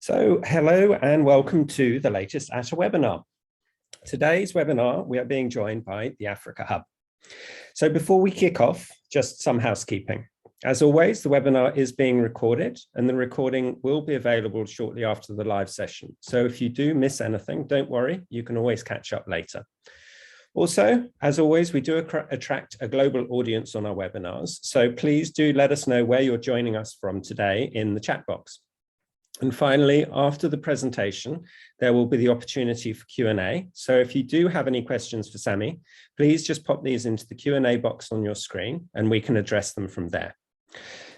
So hello and welcome to the latest ATTA webinar. Today's webinar, we are being joined by the Africa Hub. So before we kick off, just some housekeeping. As always, the webinar is being recorded and the recording will be available shortly after the live session. So if you do miss anything, don't worry, you can always catch up later. Also, as always, we do attract a global audience on our webinars. So please do let us know where you're joining us from today in the chat box. And finally, after the presentation, there will be the opportunity for Q&A. So if you do have any questions for Sammy, please just pop these into the Q&A box on your screen and we can address them from there.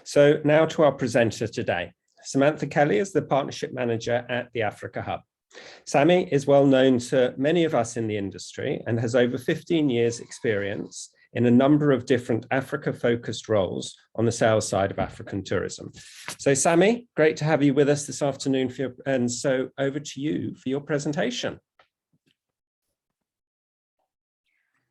So now to our presenter today. Samantha Kelly is the Partnership Manager at the Africa Hub. Sammy is well known to many of us in the industry and has over 15 years experience in a number of different Africa-focused roles on the sales side of African tourism. So Sammy, great to have you with us this afternoon, and so over to you for your presentation.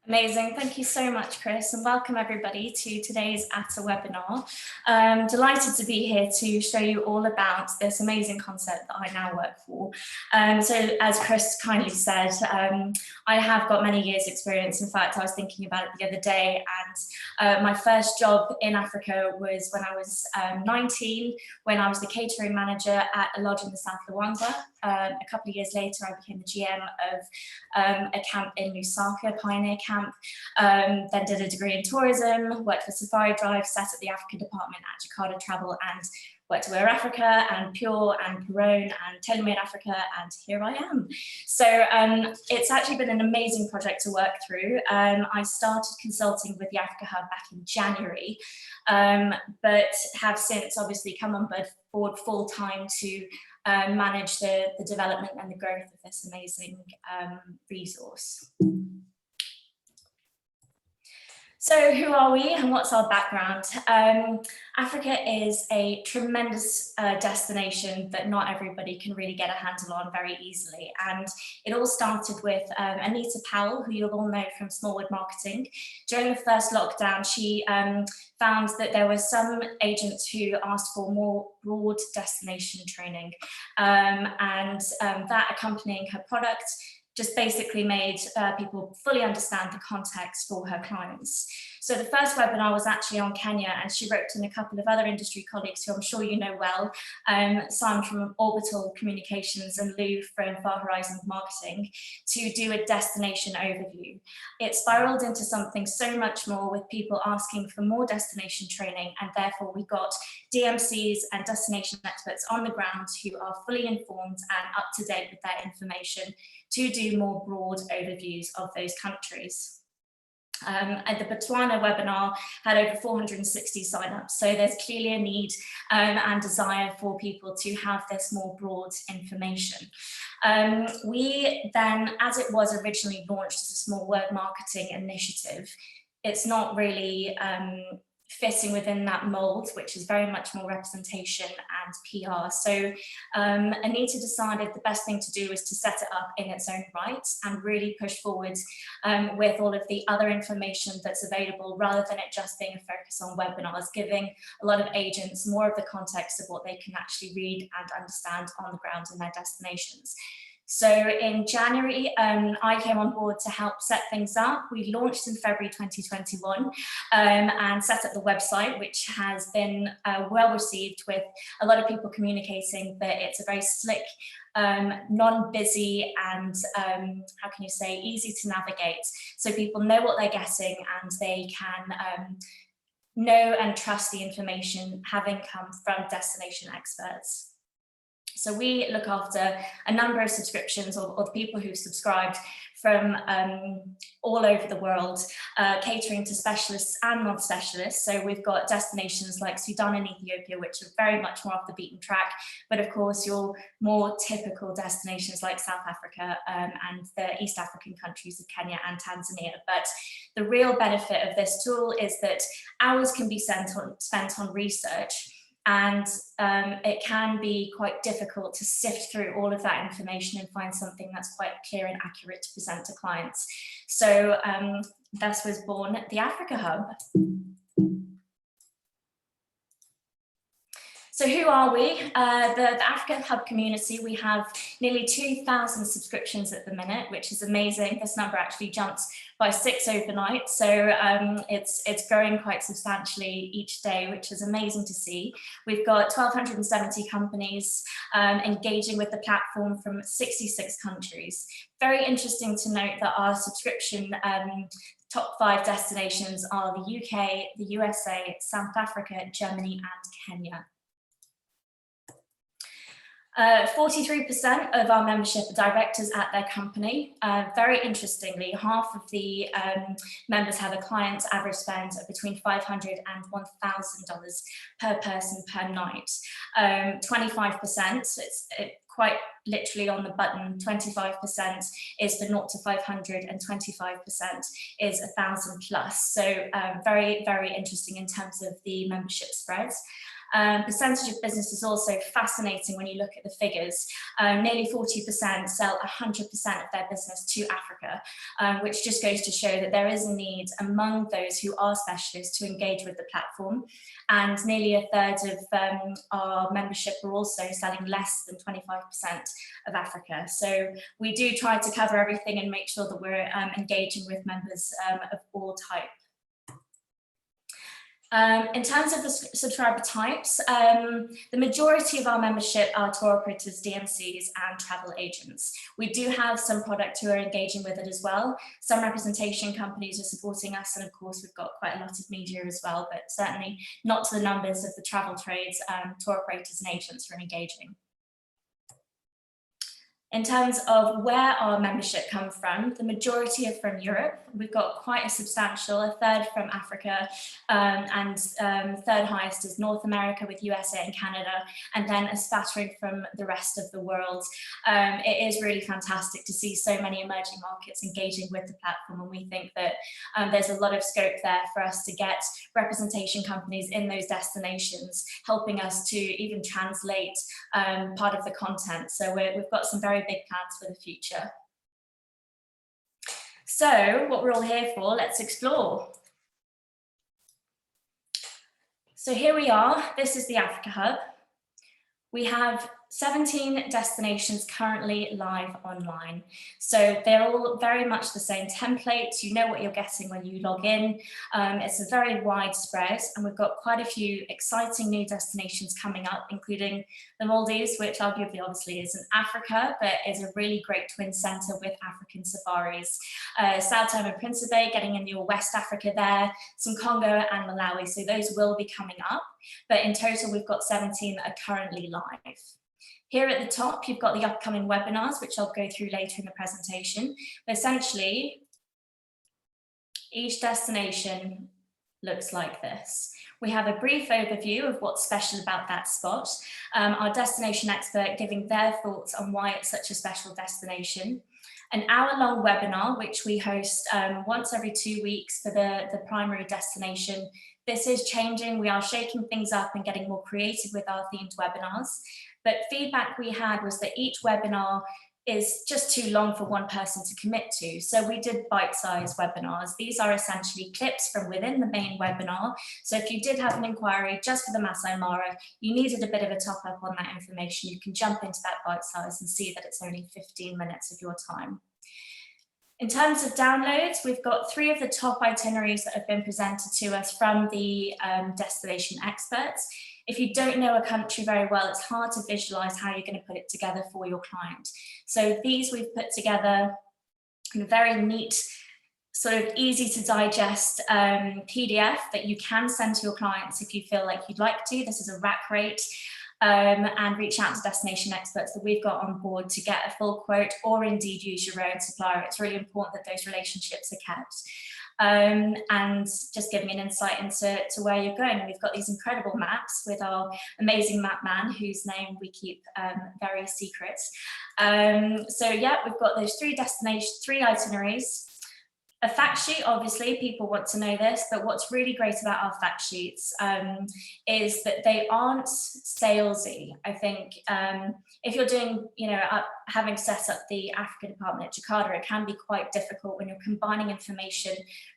Amazing. Thank you so much, Chris, and welcome everybody to today's ATTA webinar. I'm delighted to be here to show you all about this amazing concept that I now work for. So as Chris kindly said, I have got many years experience. In fact, I was thinking about it the other day, and my first job in Africa was when I was 19, when I was the catering manager at a lodge in the south of Luangwa. A couple of years later, I became the GM of a camp in Lusaka, Pioneer Camp. Then did a degree in tourism, worked for Safari Drive, sat at the Africa department at Jakarta Travel, and worked with Africa and Pure and Perone and TaylorMade Africa, and here I am. So it's actually been an amazing project to work through. I started consulting with the Africa Hub back in January, but have since obviously come on board full time to manage the development and the growth of this amazing resource. So who are we and what's our background? Africa is a tremendous destination that not everybody can really get a handle on very easily. And it all started with Anita Powell, who you'll all know from Smallwood Marketing. During the first lockdown, she found that there were some agents who asked for more broad destination training. That accompanying her product just basically made people fully understand the context for her clients. So the first webinar was actually on Kenya, and she roped in a couple of other industry colleagues who I'm sure you know well, Simon from Orbital Communications and Lou from Far Horizons Marketing, to do a destination overview. It spiraled into something so much more, with people asking for more destination training, and therefore we got DMCs and destination experts on the ground who are fully informed and up to date with their information to do more broad overviews of those countries. And the Botswana webinar had over 460 signups, so there's clearly a need and desire for people to have this more broad information. We then, as it was originally launched as a small word marketing initiative, it's not really fitting within that mold, which is very much more representation and PR. So Anita decided the best thing to do was to set it up in its own right and really push forward with all of the other information that's available, rather than it just being a focus on webinars, giving a lot of agents more of the context of what they can actually read and understand on the ground in their destinations. So in January, I came on board to help set things up. We launched in February 2021 and set up the website, which has been well received, with a lot of people communicating that it's a very slick, non-busy and, how can you say, easy to navigate. So people know what they're getting and they can know and trust the information having come from destination experts. So we look after a number of subscriptions, or the people who've subscribed from all over the world, catering to specialists and non-specialists. So we've got destinations like Sudan and Ethiopia, which are very much more off the beaten track. But of course, your more typical destinations like South Africa and the East African countries of Kenya and Tanzania. But the real benefit of this tool is that hours can be spent on research. And it can be quite difficult to sift through all of that information and find something that's quite clear and accurate to present to clients. So thus was born the Africa Hub. So who are we? The Africa Hub community, we have nearly 2,000 subscriptions at the minute, which is amazing. This number actually jumped by 6 overnight. So it's growing quite substantially each day, which is amazing to see. We've got 1,270 companies engaging with the platform from 66 countries. Very interesting to note that our subscription top 5 destinations are the UK, the USA, South Africa, Germany, and Kenya. 43% of our membership are directors at their company. Very interestingly, half of the members have a client's average spend of between $500 and $1,000 per person per night. 25%, so it's quite literally on the button, 25% is for 0 to 500 and 25% is 1,000 plus. So very, very interesting in terms of the membership spreads. Percentage of business is also fascinating when you look at the figures. Nearly 40% sell 100% of their business to Africa, which just goes to show that there is a need among those who are specialists to engage with the platform. And nearly a third of our membership are also selling less than 25% of Africa. So we do try to cover everything and make sure that we're engaging with members of all types. In terms of the subscriber types, the majority of our membership are tour operators, DMCs, and travel agents. We do have some product who are engaging with it as well. Some representation companies are supporting us, and of course we've got quite a lot of media as well, but certainly not to the numbers of the travel trades, tour operators and agents who are engaging. In terms of where our membership comes from, the majority are from Europe. We've got quite a substantial, a third from Africa, and third highest is North America with USA and Canada, and then a spattering from the rest of the world. It is really fantastic to see so many emerging markets engaging with the platform, and we think that there's a lot of scope there for us to get representation companies in those destinations, helping us to even translate part of the content. So we've got some very big plans for the future. So what we're all here for, let's explore. So here we are, this is the Africa Hub. We have 17 destinations currently live online. So they're all very much the same templates. You know what you're getting when you log in. It's a very wide spread, and we've got quite a few exciting new destinations coming up, including the Maldives, which arguably obviously isn't Africa, but is a really great twin center with African safaris. Sao Tome and Principe, getting in your West Africa there, some Congo and Malawi. So those will be coming up, but in total, we've got 17 that are currently live. Here at the top, you've got the upcoming webinars, which I'll go through later in the presentation. But essentially, each destination looks like this. We have a brief overview of what's special about that spot, our destination expert giving their thoughts on why it's such a special destination, an hour-long webinar, which we host once every 2 weeks for the primary destination. This is changing. We are shaking things up and getting more creative with our themed webinars. But feedback we had was that each webinar is just too long for one person to commit to. So we did bite-sized webinars. These are essentially clips from within the main webinar. So if you did have an inquiry just for the Masai Mara, you needed a bit of a top up on that information, you can jump into that bite size and see that it's only 15 minutes of your time. In terms of downloads, we've got 3 of the top itineraries that have been presented to us from the destination experts. If you don't know a country very well, it's hard to visualize how you're going to put it together for your client. So these we've put together in a very neat, sort of easy to digest PDF that you can send to your clients if you feel like you'd like to. This is a rack rate. And reach out to destination experts that we've got on board to get a full quote, or indeed use your own supplier. It's really important that those relationships are kept. And just giving an insight into where you're going. We've got these incredible maps with our amazing map man, whose name we keep very secret. So yeah, we've got those 3 itineraries. A fact sheet, obviously, people want to know this, but what's really great about our fact sheets is that they aren't salesy. I think if you're doing, having set up the Africa department at Jakarta, it can be quite difficult when you're combining information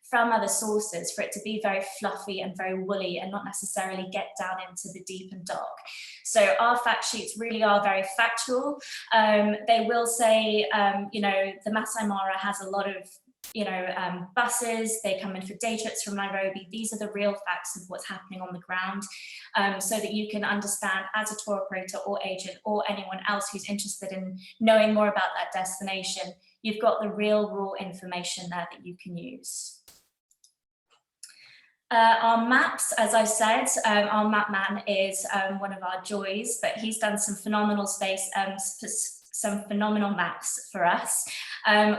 from other sources for it to be very fluffy and very woolly and not necessarily get down into the deep and dark. So our fact sheets really are very factual. They will say, the Masai Mara has a lot of buses, they come in for day trips from Nairobi. These are the real facts of what's happening on the ground, so that you can understand as a tour operator or agent or anyone else who's interested in knowing more about that destination, you've got the real raw information there that you can use. Our maps, as I said, our map man is one of our joys, but he's done some phenomenal some phenomenal maps for us.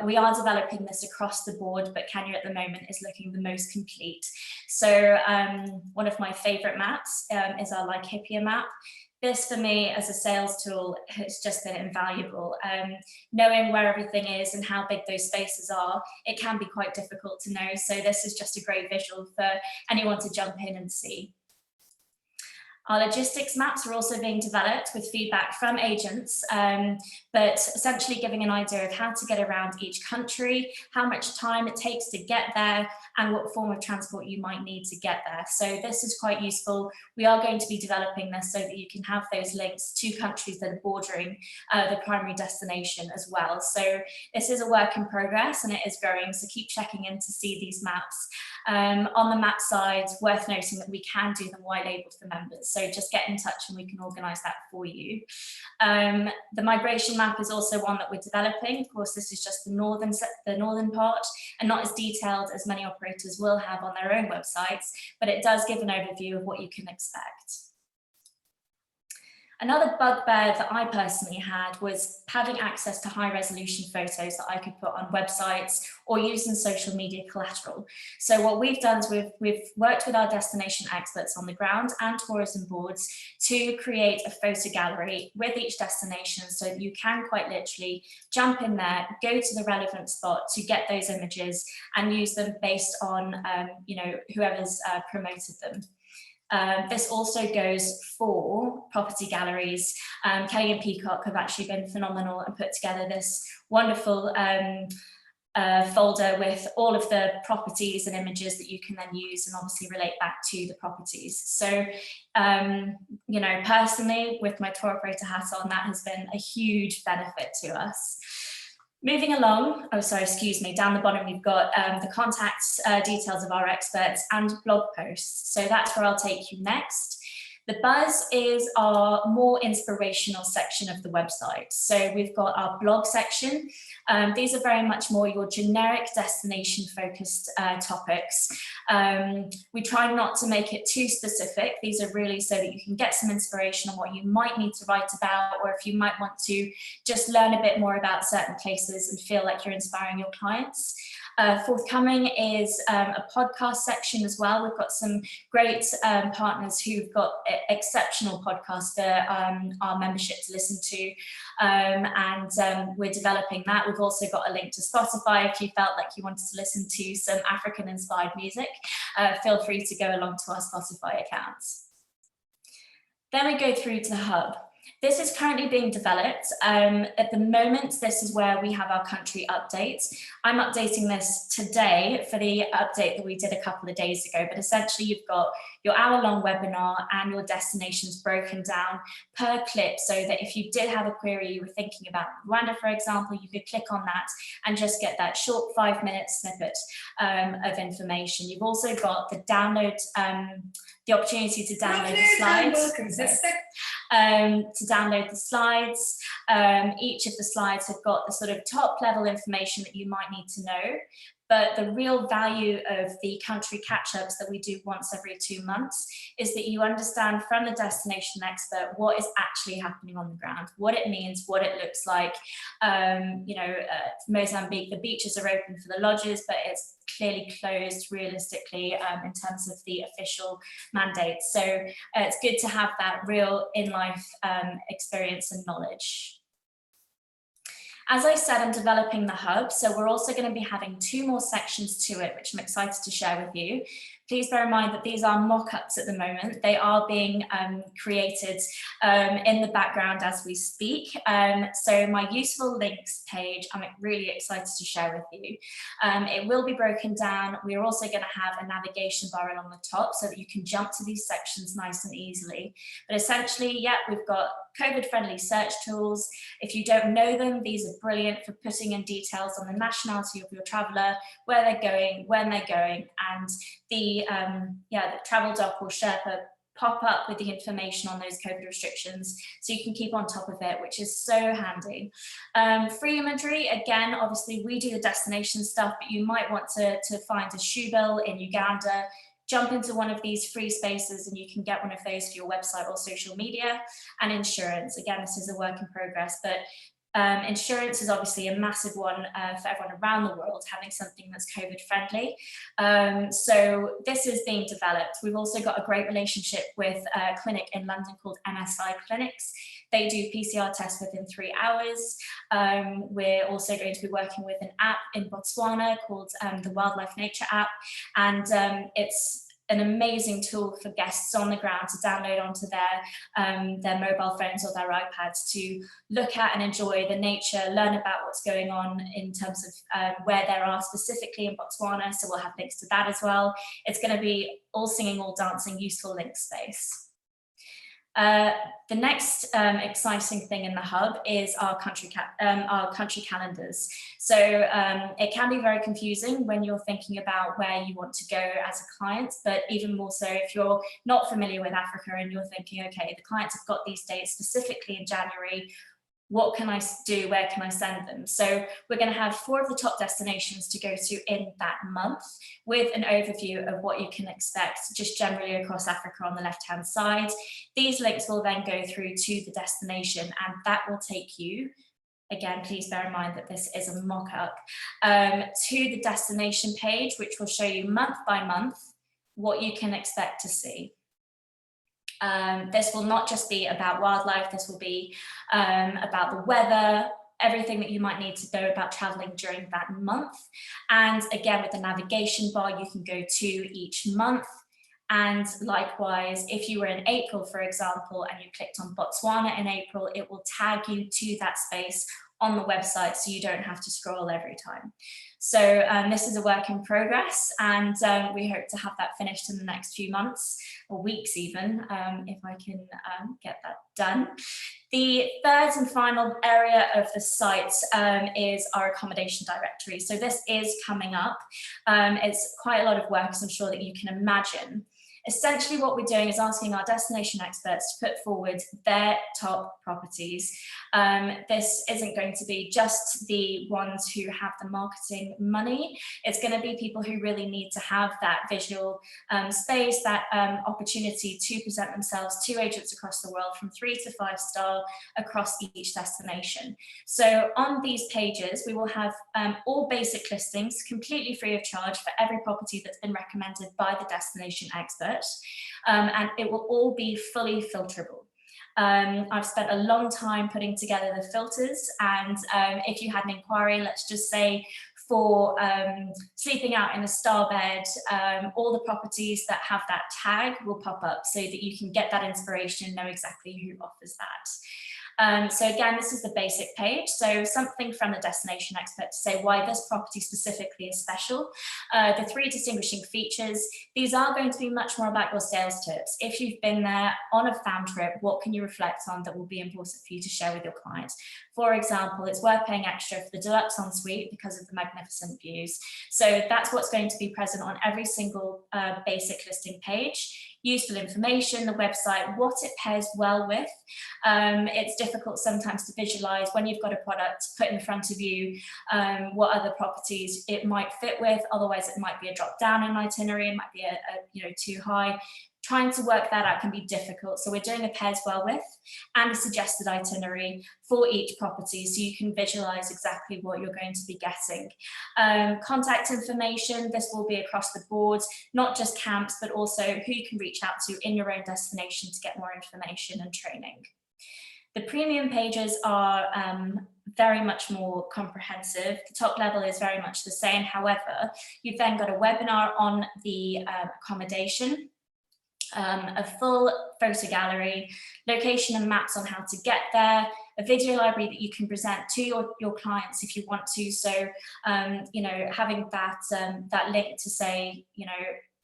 We are developing this across the board, but Kenya at the moment is looking the most complete. So one of my favorite maps is our Laikipia map. This for me as a sales tool has just been invaluable. Knowing where everything is and how big those spaces are, it can be quite difficult to know. So this is just a great visual for anyone to jump in and see. Our logistics maps are also being developed with feedback from agents, but essentially giving an idea of how to get around each country, how much time it takes to get there, and what form of transport you might need to get there. So this is quite useful. We are going to be developing this so that you can have those links to countries that are bordering the primary destination as well. So this is a work in progress and it is growing, so keep checking in to see these maps. On the map side, worth noting that we can do them white labeled for members. So just get in touch and we can organise that for you. The migration map is also one that we're developing. Of course, this is just the northern part and not as detailed as many operators will have on their own websites, but it does give an overview of what you can expect. Another bugbear that I personally had was having access to high resolution photos that I could put on websites or use in social media collateral. So what we've done is we've worked with our destination experts on the ground and tourism boards to create a photo gallery with each destination so that you can quite literally jump in there, go to the relevant spot to get those images and use them based on whoever's promoted them. This also goes for property galleries. Kelly and Peacock have actually been phenomenal and put together this wonderful folder with all of the properties and images that you can then use and obviously relate back to the properties. So, personally, with my tour operator hat on, that has been a huge benefit to us. Moving along, down the bottom we've got the contact details of our experts and blog posts. So that's where I'll take you next. The Buzz is our more inspirational section of the website. So we've got our blog section. These are very much more your generic destination focused topics. We try not to make it too specific. These are really so that you can get some inspiration on what you might need to write about, or if you might want to just learn a bit more about certain places and feel like you're inspiring your clients. Forthcoming is a podcast section as well. We've got some great partners who've got exceptional podcasts for our membership to listen to, and we're developing that. We've also got a link to Spotify if you felt like you wanted to listen to some African inspired music. Feel free to go along to our Spotify accounts. Then we go through to the hub. This is currently being developed. At the moment, this is where we have our country updates. I'm updating this today for the update that we did a couple of days ago, but essentially you've got your hour-long webinar and your destinations broken down per clip, so that if you did have a query you were thinking about Rwanda, for example, you could click on that and just get that short 5-minute snippet of information. You've also got the download, the opportunity to download the slides. To download the slides. Each of the slides have got the sort of top level information that you might need to know, but the real value of the country catch-ups that we do once every 2 months is that you understand from the destination expert what is actually happening on the ground, what it means, what it looks like. Mozambique, the beaches are open for the lodges, but it's clearly closed realistically in terms of the official mandate. So it's good to have that real in-life experience and knowledge. As I said, I'm developing the hub, so we're also going to be having 2 more sections to it, which I'm excited to share with you. Please bear in mind that these are mock-ups at the moment. They are being created in the background as we speak. So my useful links page, I'm really excited to share with you. It will be broken down. We're also going to have a navigation bar along the top so that you can jump to these sections nice and easily. But essentially, yeah, we've got COVID-friendly search tools. If you don't know them, these are brilliant for putting in details on the nationality of your traveller, where they're going, when they're going, and the travel doc or Sherpa pop up with the information on those COVID restrictions so you can keep on top of it, which is so handy. Free imagery, again, obviously we do the destination stuff, but you might want to find a shoe bill in Uganda, jump into one of these free spaces and you can get one of those for your website or social media. And insurance, again, this is a work in progress, but insurance is obviously a massive one for everyone around the world, having something that's COVID friendly. So this is being developed. We've also got a great relationship with a clinic in London called MSI Clinics. They do PCR tests within 3 hours. We're also going to be working with an app in Botswana called the Wildlife Nature app. And it's an amazing tool for guests on the ground to download onto their mobile phones or their iPads to look at and enjoy the nature, learn about what's going on in terms of where there are specifically in Botswana. So we'll have links to that as well. It's going to be all singing, all dancing, useful link space. The next exciting thing in the hub is our country calendars. So it can be very confusing when you're thinking about where you want to go as a client, but even more so if you're not familiar with Africa and you're thinking, okay, the clients have got these dates specifically in January. What can I do? Where can I send them? So we're going to have 4 of the top destinations to go to in that month with an overview of what you can expect just generally across Africa on the left-hand side. These links will then go through to the destination and that will take you, again, please bear in mind that this is a mock-up, to the destination page, which will show you month by month what you can expect to see. This will not just be about wildlife, this will be about the weather, everything that you might need to know about traveling during that month. And again, with the navigation bar, you can go to each month. And likewise, if you were in April, for example, and you clicked on Botswana in April, it will tag you to that space on the website so you don't have to scroll every time. So this is a work in progress and we hope to have that finished in the next few months or weeks even, if I can get that done. The third and final area of the site is our accommodation directory. So this is coming up. It's quite a lot of work, as I'm sure that you can imagine. Essentially what we're doing is asking our destination experts to put forward their top properties. This isn't going to be just the ones who have the marketing money. It's going to be people who really need to have that visual space, that opportunity to present themselves to agents across the world from 3 to 5 star across each destination. So on these pages, we will have all basic listings completely free of charge for every property that's been recommended by the destination expert. And it will all be fully filterable. I've spent a long time putting together the filters and if you had an inquiry, let's just say for sleeping out in a star bed, all the properties that have that tag will pop up so that you can get that inspiration and know exactly who offers that. So again, this is the basic page. So something from the destination expert to say why this property specifically is special. The 3 distinguishing features, these are going to be much more about your sales tips. If you've been there on a fam trip, what can you reflect on that will be important for you to share with your clients? For example, it's worth paying extra for the deluxe ensuite because of the magnificent views. So that's what's going to be present on every single basic listing page. Useful information, the website, what it pairs well with. It's difficult sometimes to visualize when you've got a product put in front of you, what other properties it might fit with. Otherwise, it might be a drop down in itinerary, it might be a too high. Trying to work that out can be difficult. So we're doing a pairs well with and a suggested itinerary for each property so you can visualize exactly what you're going to be getting. Contact information, this will be across the board, not just camps, but also who you can reach out to in your own destination to get more information and training. The premium pages are very much more comprehensive. The top level is very much the same. However, you've then got a webinar on the accommodation, a full photo gallery, location and maps on how to get there, a video library that you can present to your clients if you want to. So, you know, having that link to say, you know,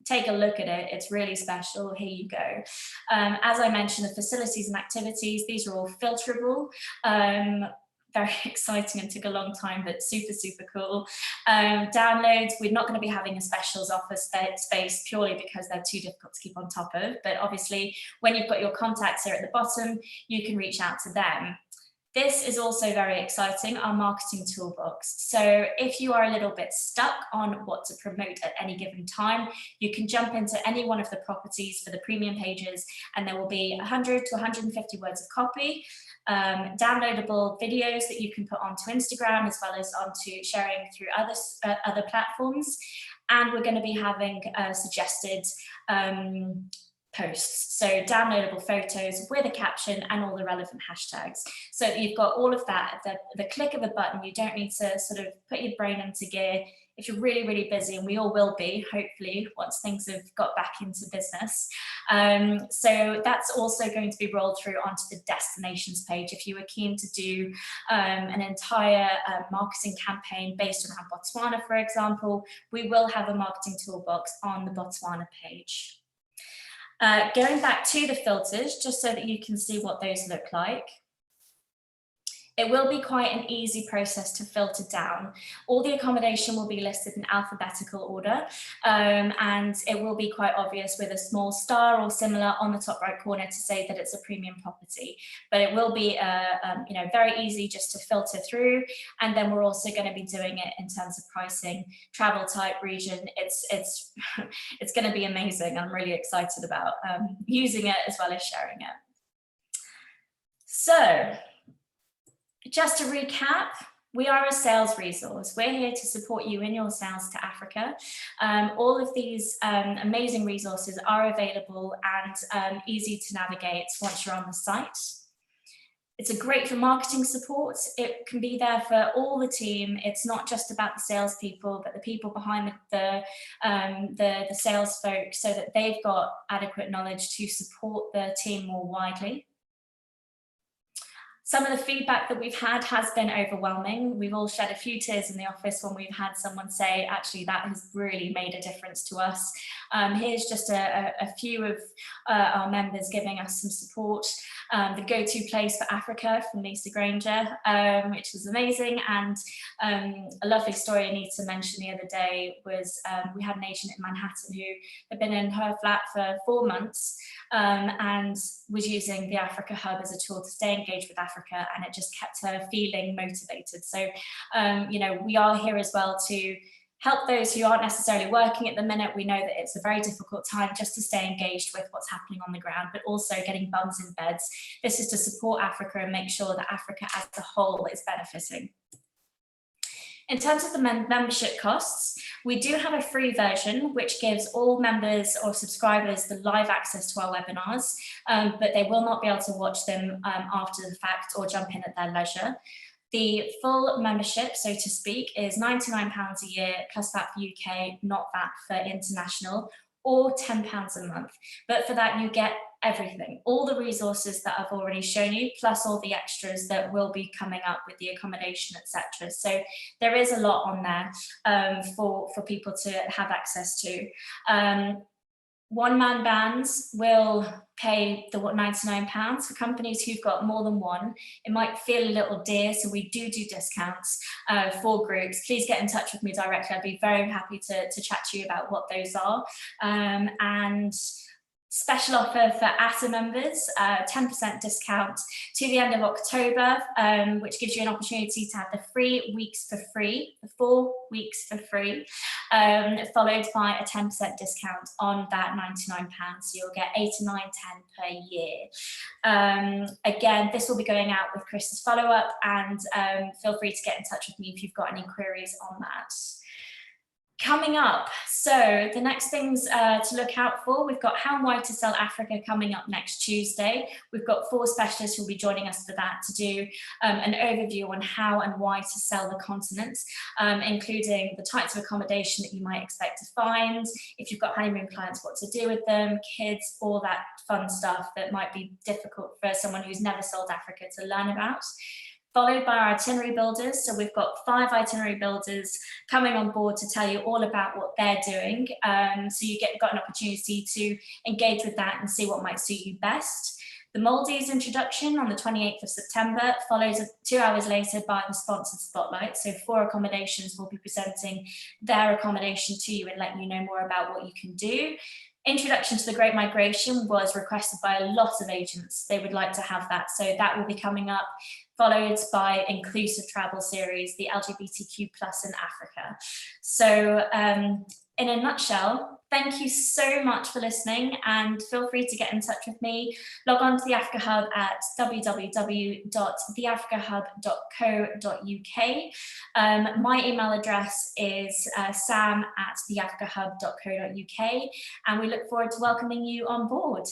take a look at it, it's really special, here you go. As I mentioned, the facilities and activities, these are all filterable. Very exciting and took a long time, but super, super cool. Downloads, we're not going to be having a specials offer space purely because they're too difficult to keep on top of. But obviously, when you've got your contacts here at the bottom, you can reach out to them. This is also very exciting, our marketing toolbox. So if you are a little bit stuck on what to promote at any given time, you can jump into any one of the properties for the premium pages, and there will be 100 to 150 words of copy. Downloadable videos that you can put onto Instagram as well as onto sharing through other platforms. And we're going to be having suggested posts, so downloadable photos with a caption and all the relevant hashtags, so that you've got all of that at the click of a button. You don't need to sort of put your brain into gear if you're really, really busy, and we all will be, hopefully, once things have got back into business. So that's also going to be rolled through onto the destinations page. If you were keen to do an entire marketing campaign based around Botswana, for example, we will have a marketing toolbox on the Botswana page. Going back to the filters, just so that you can see what those look like. It will be quite an easy process to filter down. All the accommodation will be listed in alphabetical order, and it will be quite obvious with a small star or similar on the top right corner to say that it's a premium property. But it will be you know, very easy just to filter through. And then we're also going to be doing it in terms of pricing, travel type, region. It's going to be amazing. I'm really excited about using it as well as sharing it. So, just to recap, we are a sales resource. We're here to support you in your sales to Africa. All of these amazing resources are available and easy to navigate once you're on the site. It's great for marketing support. It can be there for all the team. It's not just about the salespeople, but the people behind the sales folk, so that they've got adequate knowledge to support the team more widely. Some of the feedback that we've had has been overwhelming. We've all shed a few tears in the office when we've had someone say, actually, that has really made a difference to us. Here's just a few of our members giving us some support. The go-to place for Africa from Lisa Granger, which was amazing. And a lovely story I need to mention the other day was we had an agent in Manhattan who had been in her flat for 4 months and was using the Africa Hub as a tool to stay engaged with Africa, and it just kept her feeling motivated. So, you know, we are here as well to help those who aren't necessarily working at the minute. We know that it's a very difficult time just to stay engaged with what's happening on the ground, but also getting bums in beds. This is to support Africa and make sure that Africa as a whole is benefiting. In terms of the membership costs, we do have a free version which gives all members or subscribers the live access to our webinars, but they will not be able to watch them after the fact or jump in at their leisure. The full membership, so to speak, is £99 a year plus VAT for UK, not VAT for international, or £10 a month. But for that, you get everything, all the resources that I've already shown you, plus all the extras that will be coming up with the accommodation, etc. So there is a lot on there for people to have access to. One-man bands will pay the £99 for companies who've got more than one. It might feel a little dear, so we do discounts for groups. Please get in touch with me directly. I'd be very happy to chat to you about what those are. And special offer for ATTA members, 10% discount to the end of October, which gives you an opportunity to have the 3 weeks for free, the 4 weeks for free, followed by a 10% discount on that £99. So you'll get 8 to 9, 10 per year. Again, this will be going out with Chris's follow-up, and feel free to get in touch with me if you've got any queries on that. Coming up, so the next things to look out for, we've got How and Why to Sell Africa coming up next Tuesday. We've got 4 specialists who will be joining us for that to do an overview on how and why to sell the continent, including the types of accommodation that you might expect to find, if you've got honeymoon clients, what to do with them, kids, all that fun stuff that might be difficult for someone who's never sold Africa to learn about. Followed by our itinerary builders. So we've got 5 itinerary builders coming on board to tell you all about what they're doing. So you got an opportunity to engage with that and see what might suit you best. The Maldives introduction on the 28th of September follows 2 hours later by the sponsored spotlight. So 4 accommodations will be presenting their accommodation to you and letting you know more about what you can do. Introduction to the Great Migration was requested by a lot of agents. They would like to have that. So that will be coming up, followed by Inclusive Travel Series, the LGBTQ+ in Africa. So in a nutshell, thank you so much for listening, and feel free to get in touch with me. Log on to the Africa Hub at www.theafricahub.co.uk. My email address is sam@theafricahub.co.uk, and we look forward to welcoming you on board.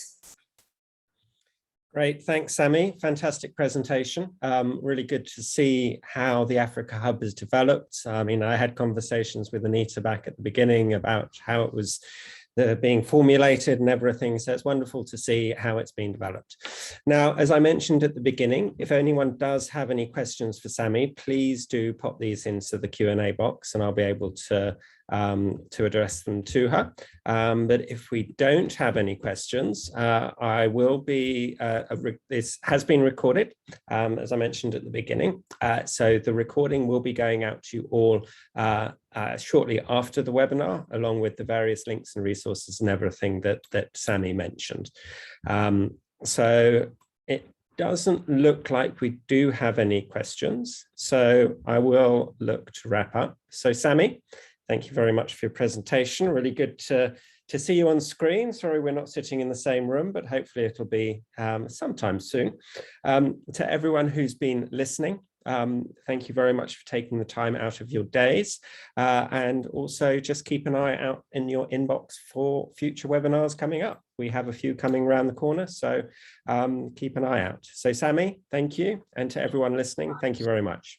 Great, thanks, Sammy. Fantastic presentation. Really good to see how the Africa Hub has developed. I mean, I had conversations with Anita back at the beginning about how it was being formulated and everything. So it's wonderful to see how it's been developed. Now, as I mentioned at the beginning, if anyone does have any questions for Sammy, please do pop these into the Q&A box and I'll be able to address them to her. But if we don't have any questions, I will be, this has been recorded, as I mentioned at the beginning. So the recording will be going out to you all shortly after the webinar, along with the various links and resources and everything that Sammy mentioned. So it doesn't look like we do have any questions. So I will look to wrap up. So Sammy, thank you very much for your presentation. Really good to see you on screen. Sorry, we're not sitting in the same room, but hopefully it'll be sometime soon. To everyone who's been listening, thank you very much for taking the time out of your days. And also just keep an eye out in your inbox for future webinars coming up. We have a few coming around the corner, so keep an eye out. So Sammy, thank you. And to everyone listening, thank you very much.